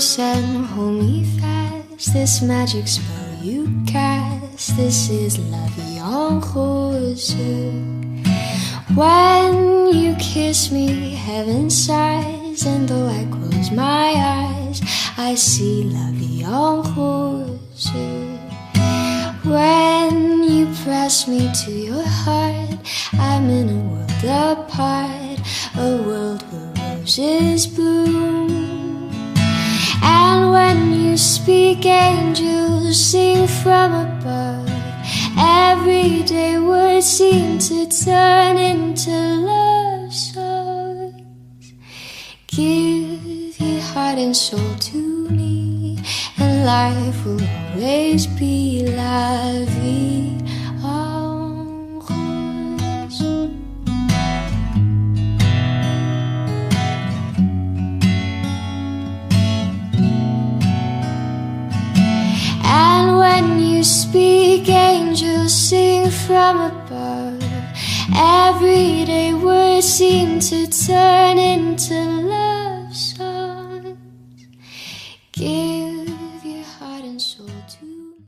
close and hold me fast. This magic spell you cast, this is la vie en rose. When you kiss me, heaven sighs, and though I close my eyes, I see la vie en rose. When you press me to your heart, I'm in a world apart, a world where roses bloom. And when you speak, angels sing from above. Everyday words seem to turn into love songs. Give your heart and soul to me, and life will always be la vie en rose. And when you speak, angels sing from above. Everyday words seem to turn into love.